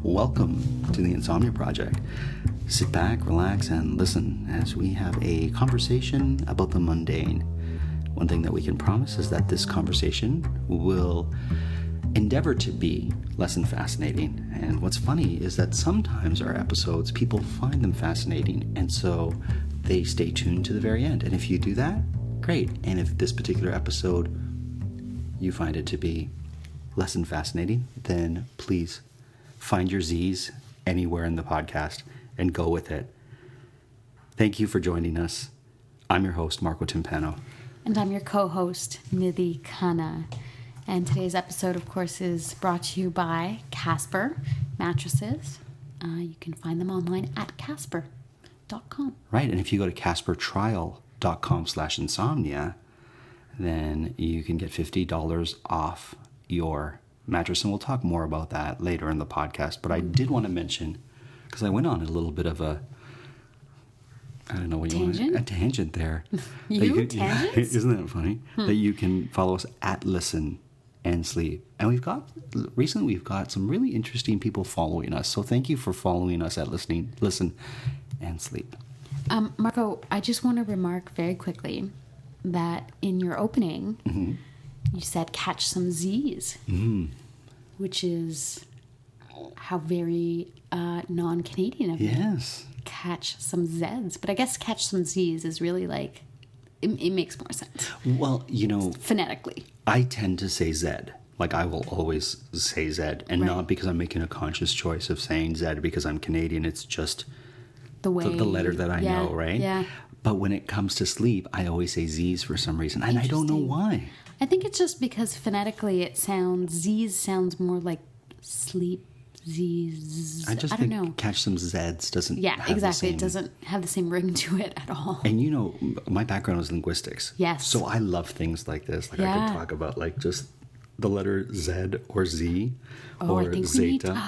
Welcome to the Insomnia Project. Sit back, relax, and listen as we have a conversation about the mundane. One thing that we can promise is that this conversation will endeavor to be less than fascinating. And what's funny is that sometimes our episodes, people find them fascinating, and so they stay tuned to the very end. And if you do that, great. And if this particular episode you find it to be less than fascinating, then please find your Z's anywhere in the podcast and go with it. Thank you for joining us. I'm your host, Marco Timpano. And I'm your co-host, Nidhi Khanna. And today's episode, of course, is brought to you by Casper Mattresses. You can find them online at casper.com. Right, and if you go to caspertrial.com/insomnia, then you can get $50 off your mattress, and we'll talk more about that later in the podcast. But I did want to mention, because I went on a little bit of a, I don't know what you want, a tangent there. Tangents? Isn't that funny? That you can follow us at Listen and Sleep. And recently we've got some really interesting people following us. So thank you for following us at Listen and Sleep. Marco, I just want to remark very quickly that in your opening, you said catch some Z's, which is how very non-Canadian of you. Yes. Catch some Z's. But I guess catch some Z's is really like, it makes more sense. Well, phonetically. I tend to say Z. Like, I will always say Z, and right. Not because I'm making a conscious choice of saying Z because I'm Canadian. It's just the letter that I know, right? Yeah. But when it comes to sleep, I always say Z's for some reason, and I don't know why. I think it's just because phonetically Z's sounds more like sleep. Z's. I don't know. Catch some Z's doesn't. Yeah, have exactly. The same... It doesn't have the same ring to it at all. And my background is linguistics. Yes. So I love things like this. Like I could talk about like just the letter Z or Z or I think Zeta.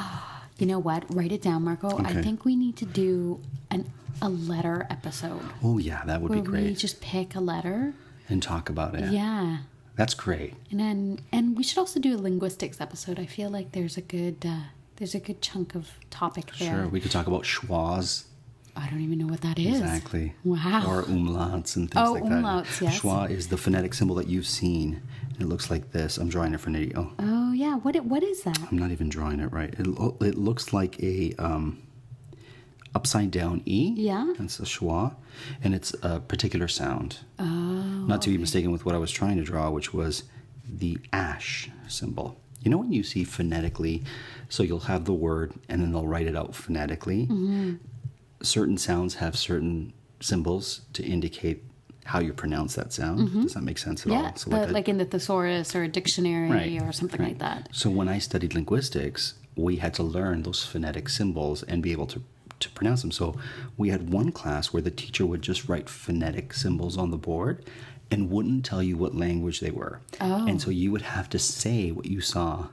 You know what? Write it down, Marco. Okay. I think we need to do a letter episode. Oh yeah, that would be great. Where we just pick a letter and talk about it. Yeah. That's great. And we should also do a linguistics episode. I feel like there's a good chunk of topic there. Sure, we could talk about schwas. I don't even know what that is. Exactly. Wow. Or umlauts and things like that. Umlauts, yes. Schwa is the phonetic symbol that you've seen. It looks like this. I'm drawing it for Nidhi. Oh yeah. What is that? I'm not even drawing it right. It looks like a upside down E. Yeah. That's a schwa, and it's a particular sound. Oh. Not to be mistaken with what I was trying to draw, which was the ash symbol. You know when you see phonetically, so you'll have the word and then they'll write it out phonetically. Mm-hmm. Certain sounds have certain symbols to indicate how you pronounce that sound. Mm-hmm. Does that make sense at all? So like in the thesaurus or a dictionary or something like that. So when I studied linguistics, we had to learn those phonetic symbols and be able to pronounce them. So we had one class where the teacher would just write phonetic symbols on the board and wouldn't tell you what language they were. Oh. And so you would have to say what you saw.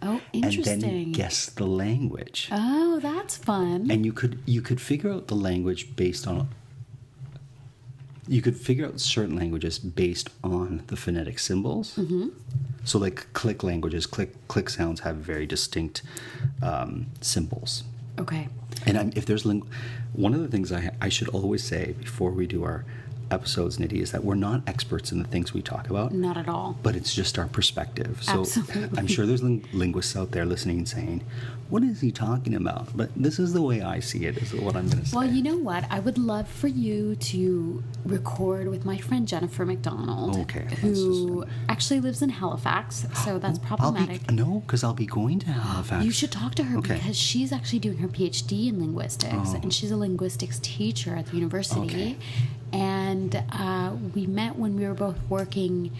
Oh, interesting. And then guess the language. Oh, that's fun. And you could figure out the language based on... You could figure out certain languages based on the phonetic symbols. Mm-hmm. So like click languages, click sounds have very distinct symbols. Okay. And if there's... One of the things I should always say before we do our episodes, Nidhi, is that we're not experts in the things we talk about. Not at all. But it's just our perspective. So absolutely. I'm sure there's linguists out there listening and saying, what is he talking about? But this is the way I see it, is what I'm going to say. Well, you know what? I would love for you to record with my friend Jennifer McDonald, who actually lives in Halifax, so that's problematic. Because I'll be going to Halifax. You should talk to her because she's actually doing her PhD in linguistics, and she's a linguistics teacher at the university. Okay. And we met when we were both working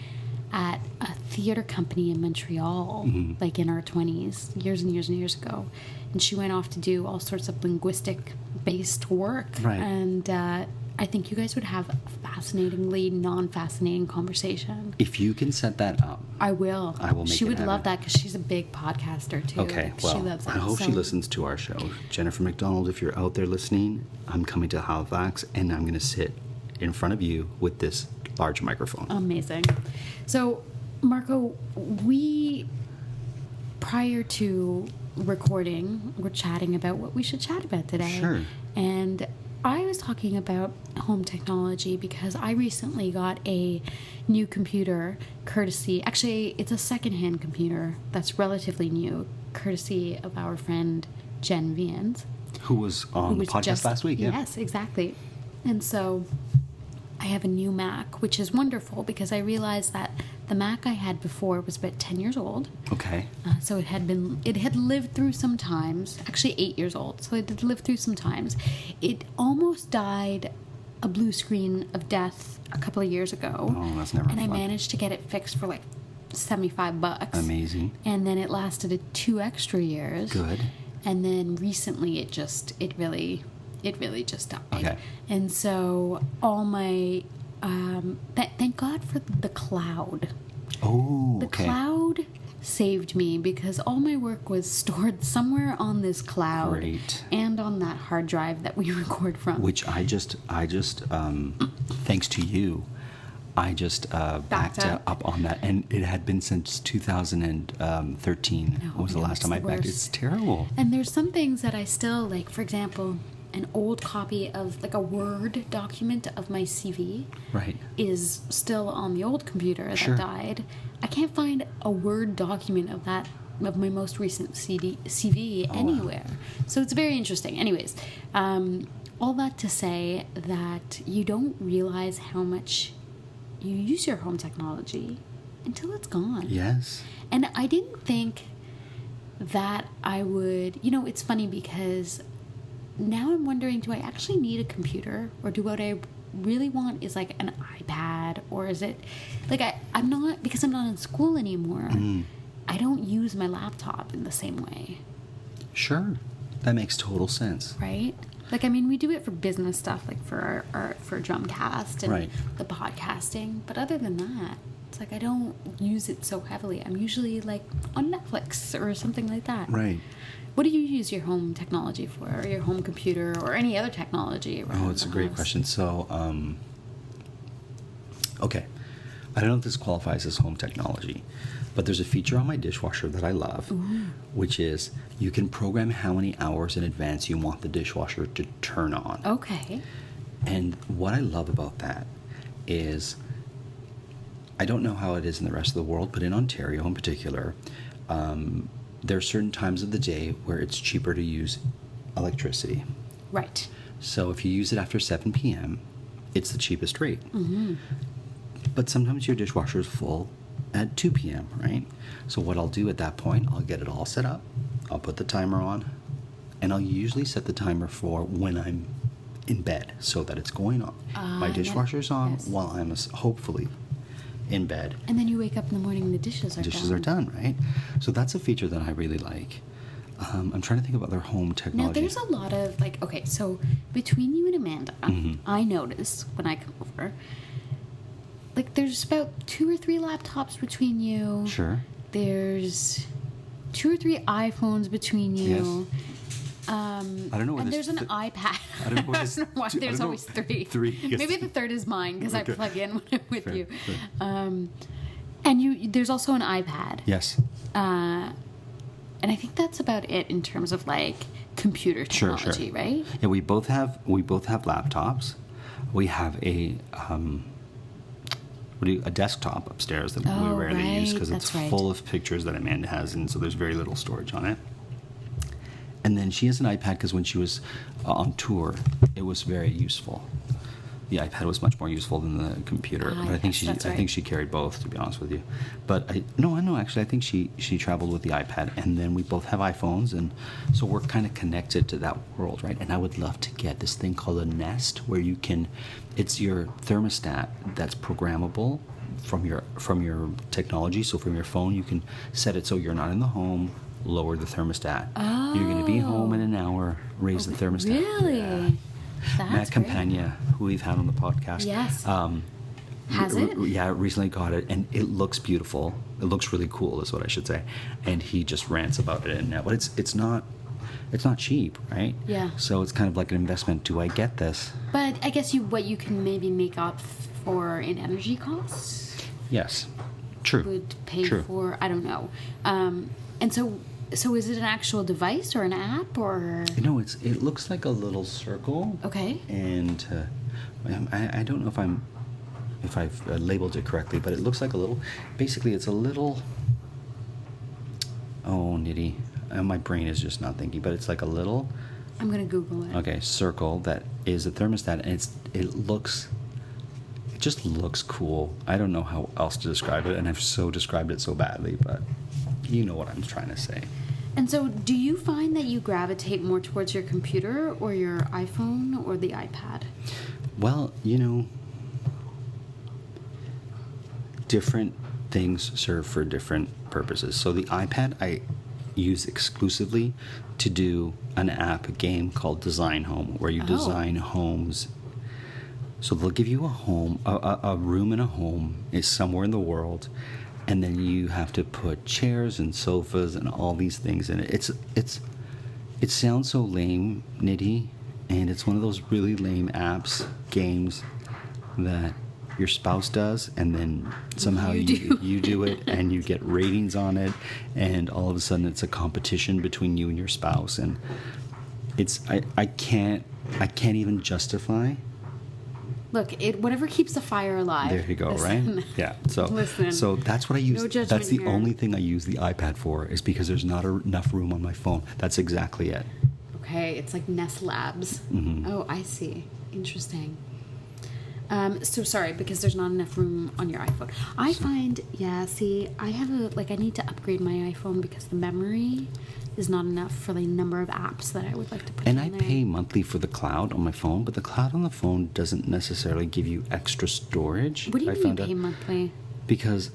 at a theater company in Montreal, like in our 20s, years and years and years ago. And she went off to do all sorts of linguistic-based work. Right. And I think you guys would have a fascinatingly non-fascinating conversation. If you can set that up. I will. I will make She it would happen. love that because she's a big podcaster, too. Okay, well, she loves that. I hope she listens to our show. Jennifer McDonald, if you're out there listening, I'm coming to Halifax, and I'm going to sit in front of you with this large microphone. Amazing. So, Marco, prior to recording, we're chatting about what we should chat about today. Sure. And I was talking about home technology because I recently got a new computer courtesy. Actually, it's a secondhand computer that's relatively new, courtesy of our friend Jen Vians. Who was on the podcast last week. Yeah. Yes, exactly. And so I have a new Mac, which is wonderful because I realized that the Mac I had before was about 10 years old. Okay. So it had lived through some times, actually 8 years old. So it had lived through some times. It almost died a blue screen of death a couple of years ago. Oh, that's never fun. And I managed to get it fixed for like $75. Amazing. And then it lasted 2 extra years. Good. And then recently it really just died. Okay. And so all my thank God for the cloud. Oh, The okay. cloud saved me because all my work was stored somewhere on this cloud. Great. And on that hard drive that we record from. Which I just thanks to you, I just backed up on that, and it had been since 2013. Was the last time I backed it. It's terrible. And there's some things that I still like. For example, an old copy of like a Word document of my CV Right. is still on the old computer that Sure. died. I can't find a Word document of my most recent CV anywhere. So it's very interesting. Anyways, all that to say that you don't realize how much you use your home technology until it's gone. Yes. And I didn't think that I would, it's funny because now I'm wondering, do I actually need a computer, or do what I really want is like an iPad, or is it like I'm not, because I'm not in school anymore, I don't use my laptop in the same way. Sure. That makes total sense. Right? Like, I mean, we do it for business stuff, like for for Drumcast and Right. the podcasting. But other than that, it's like I don't use it so heavily. I'm usually like on Netflix or something like that. Right. What do you use your home technology for, or your home computer, or any other technology around Oh, it's a the great house? question. So, okay. I don't know if this qualifies as home technology, but there's a feature on my dishwasher that I love, which is you can program how many hours in advance you want the dishwasher to turn on. Okay. And what I love about that is, I don't know how it is in the rest of the world, but in Ontario in particular, there are certain times of the day where it's cheaper to use electricity. Right. So if you use it after 7 p.m., it's the cheapest rate. But sometimes your dishwasher is full at 2 p.m., right? So what I'll do at that point, I'll get it all set up, I'll put the timer on, and I'll usually set the timer for when I'm in bed so that it's going on. My dishwasher's on while I'm hopefully in bed. And then you wake up in the morning and the dishes are Dishes are done, right? So that's a feature that I really like. I'm trying to think about their home technology. Now, there's a lot of, like, okay, so between you and Amanda, I notice when I come over, like, there's about 2 or 3 laptops between you. Sure. There's 2 or 3 iPhones between you. Yes. I don't know where and this there's an iPad. I don't know where I this- don't know why I don't there's know- always 3. 3, yes. Maybe the third is mine because Okay. I plug in when I'm with Fair, you. fair. And there's also an iPad. Yes. And I think that's about it in terms of like computer Sure, technology, sure. right? Yeah, we both have laptops. We have a desktop upstairs that we Oh, rarely use right, because it's that's right. full of pictures that Amanda has, and so there's very little storage on it. And then she has an iPad because when she was on tour, it was very useful. The iPad was much more useful than the computer, but I think yes, that's I think she carried both, to be honest with you. But I think she traveled with the iPad, and then we both have iPhones, and so we're kind of connected to that world, right? And I would love to get this thing called a Nest, where it's your thermostat that's programmable from your technology. So from your phone, you can set it so you're not in the home. Lower the thermostat. Oh. You're going to be home in an hour. Raise the thermostat. Really? Yeah. That's Matt great. Campagna, who we've had on the podcast. Yes. Has it? Yeah, recently got it, and it looks beautiful. It looks really cool, is what I should say. And he just rants about it, but it's not cheap, right? Yeah. So it's kind of like an investment. Do I get this? But I guess what you can maybe make up for in energy costs Yes. True. would pay True. for, I don't know. And so So is it an actual device or an app or? No, it looks like a little circle. Okay. And I don't know if I've labeled it correctly, but it looks like a little. Basically, it's a little. Oh, Nidhi, my brain is just not thinking, but it's like a little. I'm gonna Google it. Okay, circle that is a thermostat, and it just looks cool. I don't know how else to describe it, and I've described it so badly, but you know what I'm trying to say. And so, do you find that you gravitate more towards your computer or your iPhone or the iPad? Well, different things serve for different purposes. So the iPad I use exclusively to do an app game called Design Home, where you design homes. So they'll give you a home, a room in a home is somewhere in the world, and then you have to put chairs and sofas and all these things in it. It sounds so lame, Nidhi, and it's one of those really lame apps, games that your spouse does, and then somehow you do it, and you get ratings on it, and all of a sudden it's a competition between you and your spouse, and I can't even justify. Look, whatever keeps the fire alive. There you go, Listen. right? Yeah. So Listen. So that's what I use. No judgment that's the here. only thing I use the iPad for, is because there's not enough room on my phone. That's exactly it. Okay, it's like Nest Labs. Mm-hmm. Oh, I see. Interesting. So sorry, because there's not enough room on your iPhone. I need to upgrade my iPhone because the memory is not enough for the number of apps that I would like to put in there. And I pay monthly for the cloud on my phone, but the cloud on the phone doesn't necessarily give you extra storage. What do you mean you pay monthly? Because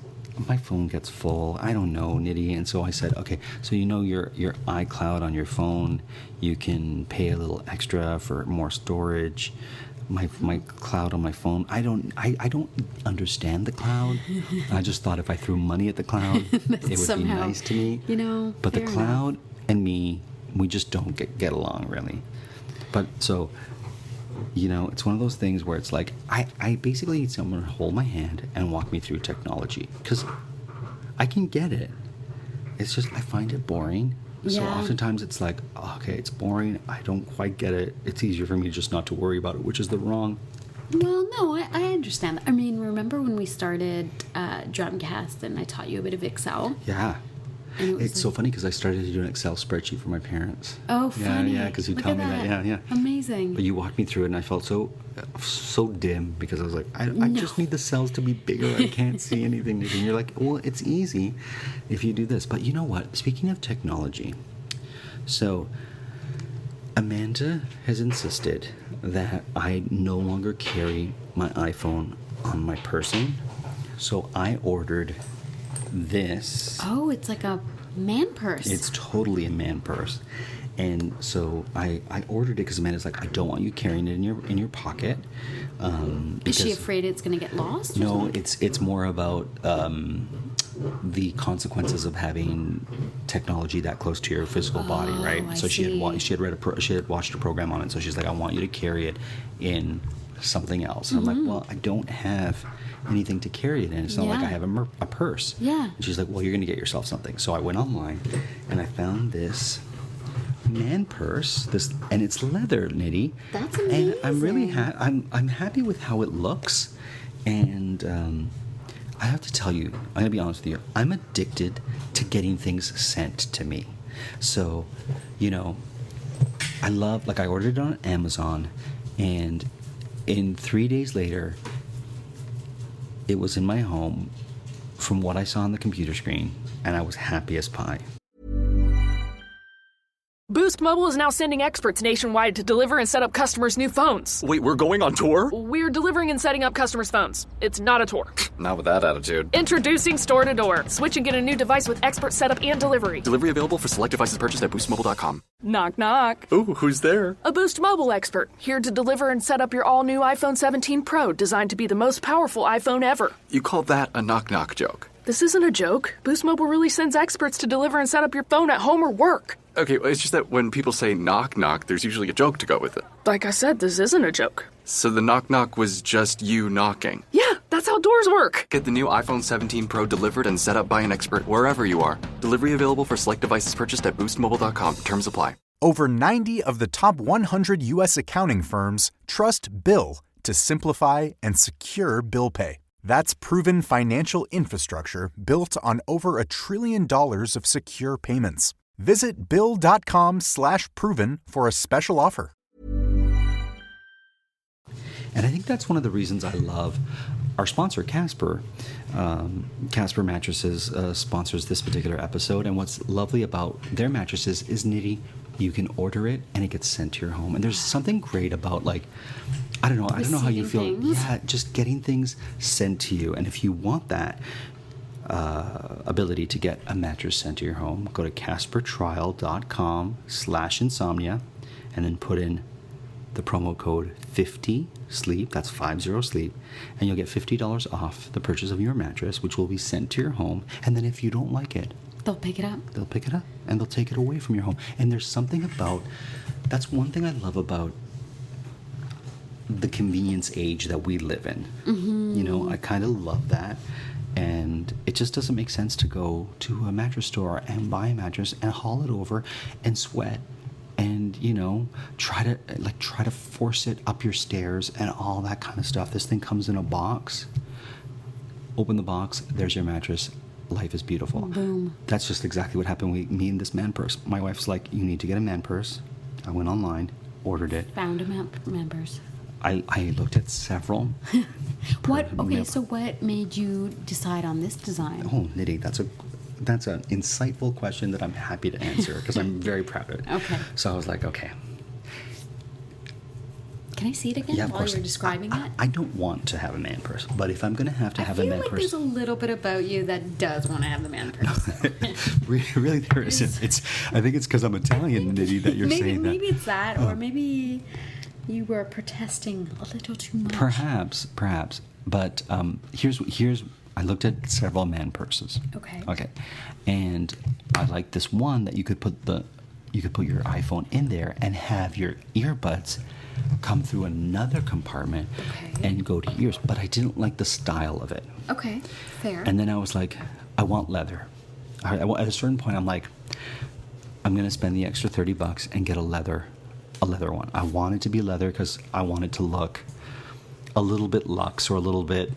my phone gets full. I don't know, Nidhi. And so I said, okay, so your iCloud on your phone, you can pay a little extra for more storage. My cloud on my phone, I don't understand the cloud. I just thought if I threw money at the cloud, it would somehow be nice to me. But the cloud enough. and me, we just don't get along really. But so, it's one of those things where it's like I basically need someone to hold my hand and walk me through technology, because I can get it. It's just I find it boring. So oftentimes it's like, okay, it's boring. I don't quite get it. It's easier for me just not to worry about it, which is the wrong. Well, no, I understand that. I mean, remember when we started Drumcast and I taught you a bit of Excel? Yeah. It's so funny because I started to do an Excel spreadsheet for my parents. Oh, funny. Yeah, because you Look told at me that. Yeah. Amazing. But you walked me through it, and I felt so dim, because I was like, I just need the cells to be bigger. I can't see anything. And you're like, well, it's easy if you do this. But you know what? Speaking of technology, so Amanda has insisted that I no longer carry my iPhone on my person. So I ordered this. Oh, it's like a man purse. It's totally a man purse. And so I ordered it because Amanda's like, I don't want you carrying it in your pocket. Is she afraid it's going to get lost? No, it's more about the consequences of having technology that close to your physical body, right? So she had watched a program on it. So she's like, I want you to carry it in something else. And I'm like, well, I don't have anything to carry it in. It's not like I have a purse. Yeah. And she's like, well, you're going to get yourself something. So I went online and I found this man purse, and it's leather, Nidhi. That's amazing. And I'm really I'm happy with how it looks. And I have to tell you, I'm going to be honest with you, I'm addicted to getting things sent to me. So, I ordered it on Amazon, and in 3 days later, it was in my home from what I saw on the computer screen, and I was happy as pie. Boost Mobile is now sending experts nationwide to deliver and set up customers' new phones. Wait, we're going on tour? We're delivering and setting up customers' phones. It's not a tour. Not with that attitude. Introducing Store to Door. Switch and get a new device with expert setup and delivery. Delivery available for select devices purchased at boostmobile.com. Knock, knock. Ooh, who's there? A Boost Mobile expert, here to deliver and set up your all-new iPhone 17 Pro, designed to be the most powerful iPhone ever. You call that a knock-knock joke? This isn't a joke. Boost Mobile really sends experts to deliver and set up your phone at home or work. Okay, it's just that when people say knock-knock, there's usually a joke to go with it. Like I said, this isn't a joke. So the knock-knock was just you knocking. Yeah, that's how doors work. Get the new iPhone 17 Pro delivered and set up by an expert wherever you are. Delivery available for select devices purchased at boostmobile.com. Terms apply. Over 90 of the top 100 U.S. accounting firms trust Bill to simplify and secure bill pay. That's proven financial infrastructure built on over $1 trillion of secure payments. Visit Bill.com/proven for a special offer. And I think that's one of the reasons I love our sponsor, Casper. Casper Mattresses sponsors this particular episode. And what's lovely about their mattresses is, Nidhi, you can order it and it gets sent to your home. And there's something great about, like, I don't know how you feel. Things. Yeah, just getting things sent to you. And if you want that ability to get a mattress sent to your home, go to caspertrial.com/insomnia and then put in the promo code 50SLEEP, that's 50SLEEP, and you'll get $50 off the purchase of your mattress, which will be sent to your home. And then if you don't like it, They'll pick it up. they'll pick it up and they'll take it away from your home. And there's something about, that's one thing I love about the convenience age that we live in. You know, I kind of love that. And it just doesn't make sense to go to a mattress store and buy a mattress and haul it over and sweat and, you know, try to force it up your stairs and all that kind of stuff. This thing comes in a box. Open the box, there's your mattress. Life is beautiful. Boom. That's just exactly what happened with me and this man purse. My wife's like, you need to get a man purse. I went online, ordered it. Found members. I looked at several. So what made you decide on this design? Oh, Nidhi, that's an insightful question that I'm happy to answer because I'm very proud of it. Okay. So I was like, okay. Can I see it again Yeah, of while course. you're describing it? I don't want to have a man purse, but if I'm going to have a man I feel like purse, there's a little bit about you that does want to have the man purse. really there isn't. I think it's because I'm Italian, Nidhi, that you're saying that. Maybe it's that, or maybe you were protesting a little too much. Perhaps. But here's. I looked at several man purses. Okay. And I like this one that you could put your iPhone in there and have your earbuds come through another compartment and go to ears. But I didn't like the style of it. Okay, fair. And then I was like, I want leather. At a certain point, I'm like, I'm going to spend the extra $30 and get a leather one. I want it to be leather because I want it to look a little bit luxe or a little bit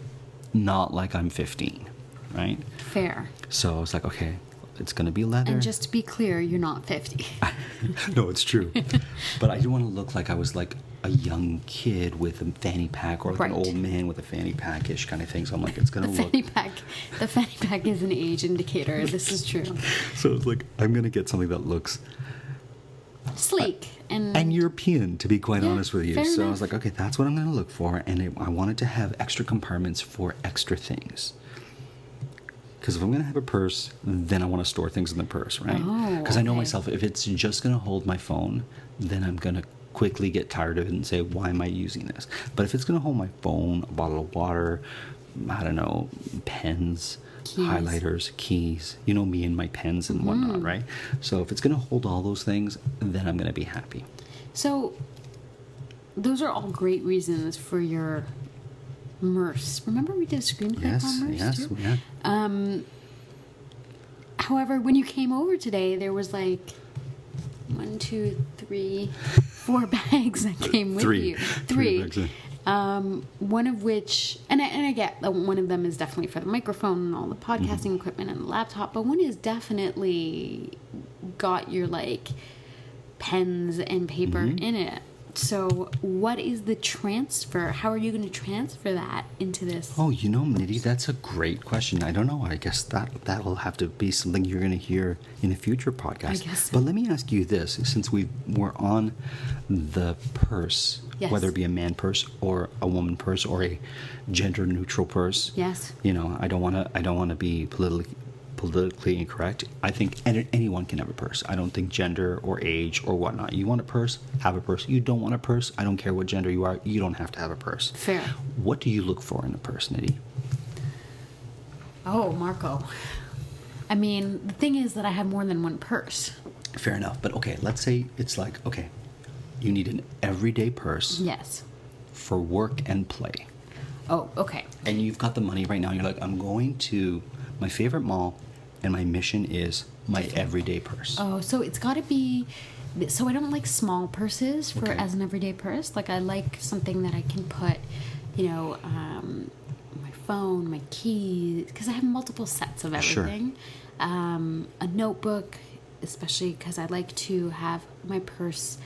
not like I'm 15, right? Fair. So I was like, okay, it's going to be leather. And just to be clear, you're not 50. No, it's true. But I didn't want to look like I was like a young kid with a fanny pack or like an old man with a fanny pack-ish kind of thing. So I'm like, it's going to look... The fanny pack is an age indicator. This is true. So it's like, I'm going to get something that looks... sleek and European, to be quite honest with you. So enough. I was like, okay, that's what I'm going to look for. And I wanted to have extra compartments for extra things. Because if I'm going to have a purse, then I want to store things in the purse, right? Because I know myself, if it's just going to hold my phone, then I'm going to quickly get tired of it and say, why am I using this? But if it's going to hold my phone, a bottle of water, I don't know, pens, highlighters, keys, you know me and my pens and whatnot, right? So if it's going to hold all those things, then I'm going to be happy. So those are all great reasons for your Merce. Remember we did a screenplay on Merce too? Yeah. However, when you came over today, there was like 1, 2, 3, 4 bags that came with you. Three bags, one of which, and I get that one of them is definitely for the microphone and all the podcasting equipment and the laptop, but one is definitely got your like pens and paper in it. So what is the transfer? How are you going to transfer that into this? Oh, you know, Nidhi, that's a great question. I don't know. I guess that will have to be something you're going to hear in a future podcast. I guess so. But let me ask you this. Since we're on the purse, whether it be a man purse or a woman purse or a gender-neutral purse. Yes. You know, I don't want to be politically incorrect. I think anyone can have a purse. I don't think gender or age or whatnot. You want a purse? Have a purse. You don't want a purse? I don't care what gender you are. You don't have to have a purse. Fair. What do you look for in a purse, Nidhi? Oh, Marco. I mean, the thing is that I have more than one purse. Fair enough. But okay, let's say it's like, okay, you need an everyday purse. Yes. for work and play. Oh, okay. And you've got the money right now. You're like, I'm going to my favorite mall, and my mission is my everyday purse. Oh, so it's got to be. So I don't like small purses for Okay. as an everyday purse. Like I like something that I can put, my phone, my keys, because I have multiple sets of Sure. everything. A notebook, especially because I like to have my purse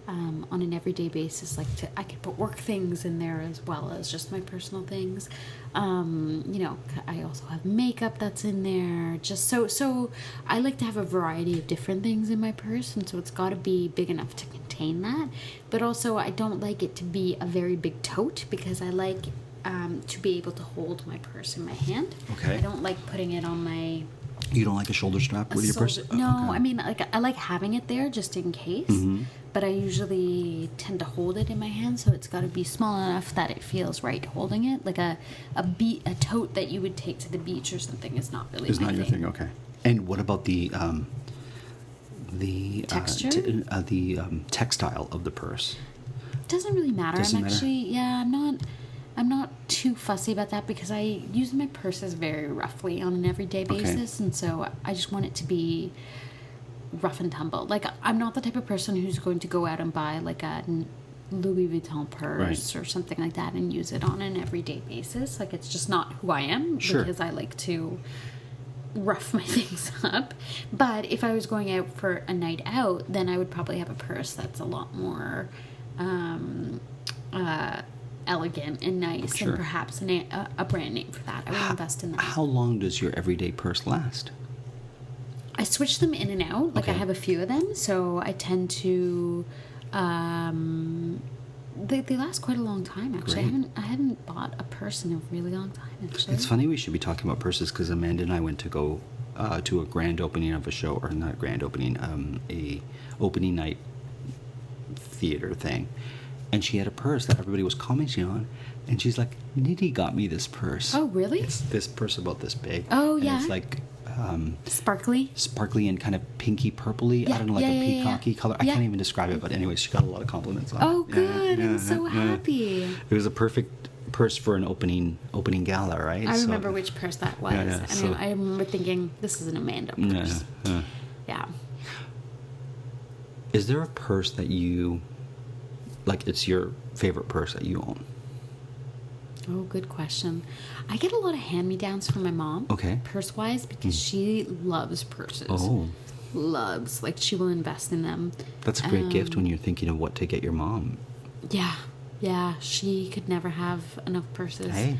on an everyday basis. I can put work things in there as well as just my personal things. I also have makeup that's in there. Just so I like to have a variety of different things in my purse, and so it's got to be big enough to contain that. But also, I don't like it to be a very big tote because I like to be able to hold my purse in my hand. Okay. I don't like putting it on my. You don't like a shoulder strap with your purse? No, Okay. I mean, I like having it there just in case, but I usually tend to hold it in my hand, so it's got to be small enough that it feels right holding it. Like a tote that you would take to the beach or something is not really It's my not your thing, okay. And what about the Texture? The textile of the purse? It doesn't really matter. Doesn't matter? I'm not too fussy about that because I use my purses very roughly on an everyday basis, and so I just want it to be rough and tumble. Like, I'm not the type of person who's going to go out and buy like a Louis Vuitton purse or something like that and use it on an everyday basis. Like, it's just not who I am because I like to rough my things up. But if I was going out for a night out, then I would probably have a purse that's a lot more elegant and nice, Sure. and perhaps a brand name for that. I would invest in that. How long does your everyday purse last? I switch them in and out. Like, I Okay. have a few of them, so I tend to. They last quite a long time. Actually, Great. I haven't bought a purse in a really long time. Actually, It's funny we should be talking about purses because Amanda and I went to go to a grand opening of a show, or not a grand opening, a opening night theater thing. And she had a purse that everybody was commenting on, and she's like, Nidhi got me this purse. Oh, really? It's this purse about this big. Oh, and yeah? it's like Sparkly. sparkly and kind of pinky purpley. Yeah, I don't know, like yeah, a yeah, yeah. peacocky color. I Yeah. can't even describe it, but anyways, she got a lot of compliments on Oh, it. good! I'm so yeah. happy. It was a perfect purse for an opening gala, right? I So- remember which purse that was. Yeah, I remember thinking, this is an Amanda purse. Yeah. Yeah. Is there a purse that you, like, it's your favorite purse that you own? Oh, good question. I get a lot of hand-me-downs from my mom. Okay. Purse-wise, because she loves purses. Oh, Loves. Like, she will invest in them. that's a great gift when you're thinking of what to get your mom. Yeah. Yeah. She could never have enough purses. Hey.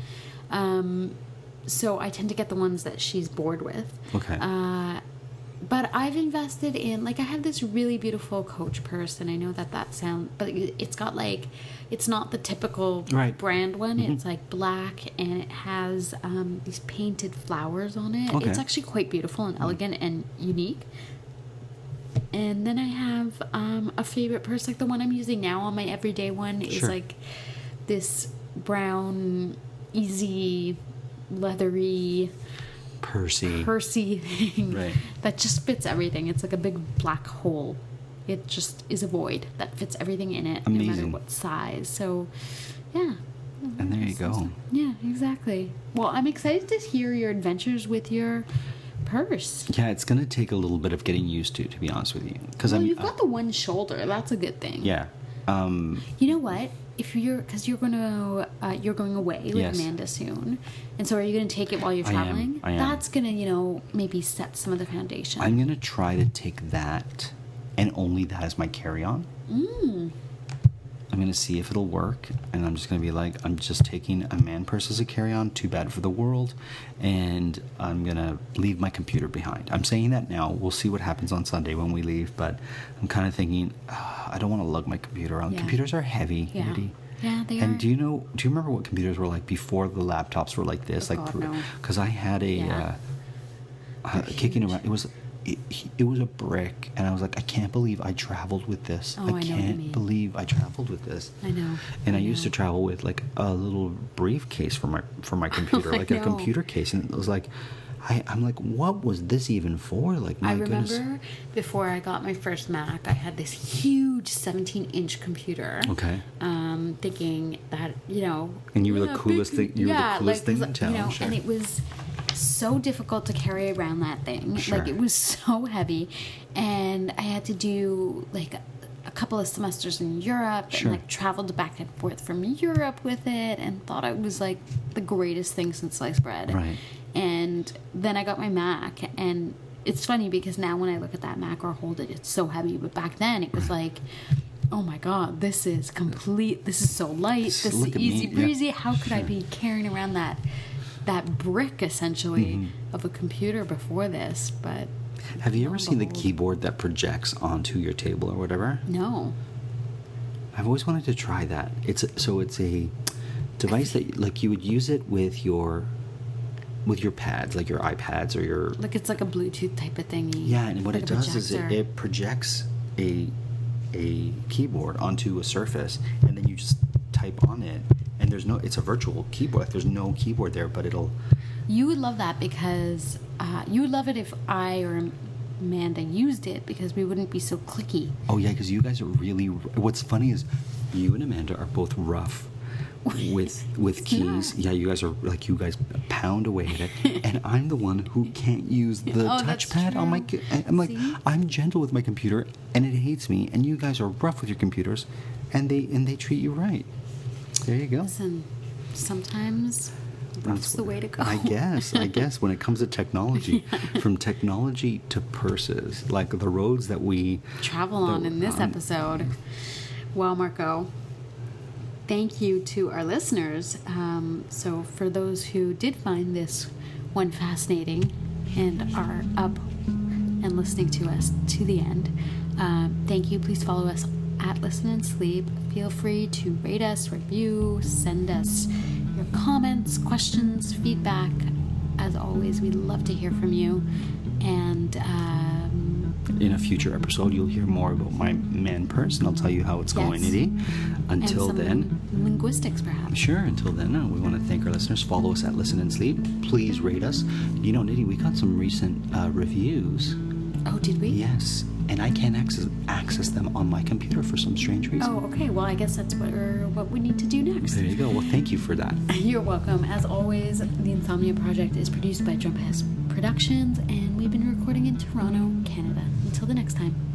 So I tend to get the ones that she's bored with. Okay. But I've invested in, like, I have this really beautiful Coach purse, and I know that sounds, but it's got, like, it's not the typical Right. brand one. It's, like, black, and it has these painted flowers on it. Okay. It's actually quite beautiful and elegant and unique. And then I have a favorite purse, like the one I'm using now on my everyday one is, Sure. like, this brown, easy, leathery, pursy thing Right. that just fits everything. It's like a big black hole. It just is a void that fits everything in it, no matter Amazing. what size. So, yeah. And there you go. Yeah, exactly. Well, I'm excited to hear your adventures with your purse. Yeah, it's going to take a little bit of getting used to be honest with you. Because Well, you've got the one shoulder. That's a good thing. Yeah. You know what? If because you're going away with Yes. Amanda soon, and so are you going to take it while you're I am. traveling? I am. That's going to maybe set some of the foundation. I'm going to try to take that and only that as my carry-on. I'm going to see if it'll work, and I'm just going to be like, I'm just taking a man purse as a carry-on, too bad for the world, and I'm going to leave my computer behind. I'm saying that now. We'll see what happens on Sunday when we leave, but I'm kind of thinking, I don't want to lug my computer around. Yeah. Computers are heavy, Yeah. Nidhi. Yeah, they And are. do you remember what computers were like before the laptops were like this? Oh, like, God, no. because I had a Yeah. kicking around. It was a brick, and I was like, I can't believe I traveled with this. Oh, I know I what you can't mean. believe I traveled with this. I know. And I I used to know. travel with like a little briefcase for my computer, I like a know. computer case, and it was like, I'm like, what was this even for? Like, my I remember goodness. before I got my first Mac, I had this huge 17-inch computer. Okay. Thinking that, you know... And you were the coolest thing. You were the coolest thing in town. You know, sure. and it was so difficult to carry around that thing. Sure. Like, it was so heavy. And I had to do, like, a couple of semesters in Europe. Sure. And, like, traveled back and forth from Europe with it. And thought it was, like, the greatest thing since sliced bread. Right. And then I got my Mac, and it's funny because now when I look at that Mac or hold it, it's so heavy. But back then, it was like, oh my God, this is so light, this is easy breezy. Yeah. How could I be carrying around that brick, essentially, of a computer before this? But have you ever seen the keyboard that projects onto your table or whatever? No. I've always wanted to try that. It's a device that, like, you would use it with your pads, like your iPads or your... Like, it's like a Bluetooth type of thingy. Yeah, and what like it does is it projects a keyboard onto a surface, and then you just type on it, and it's a virtual keyboard. Like, there's no keyboard there, but it'll... You would love that because... you would love it if I or Amanda used it, because we wouldn't be so clicky. Oh, yeah, because you guys are really... What's funny is you and Amanda are both rough with keys. Yeah, you guys pound away at it, and I'm the one who can't use the touchpad on my. I'm like, see? I'm gentle with my computer, and it hates me. And you guys are rough with your computers, and they treat you right. There you go. Listen, sometimes that's the way to go. I guess when it comes to technology, from technology to purses, like the roads that we travel on in this episode. Well, Marco, thank you to our listeners. So for those who did find this one fascinating and are up and listening to us to the end, thank you. Please follow us at Listen and Sleep. Feel free to rate us, review, send us your comments, questions, feedback. As always, we love to hear from you. And in a future episode, you'll hear more about my man purse, and I'll tell you how it's going, Nidhi. Until then, linguistics, perhaps. Sure. Until then, we want to thank our listeners. Follow us at Listen and Sleep. Please rate us. You know, Nidhi, we got some recent reviews. Oh, did we? Yes, and I can't access them on my computer for some strange reason. Oh, okay. Well, I guess that's what we need to do next. There you go. Well, thank you for that. You're welcome. As always, the Insomnia Project is produced by Drumpass Productions, and we've been recording in Toronto, Canada. Until the next time.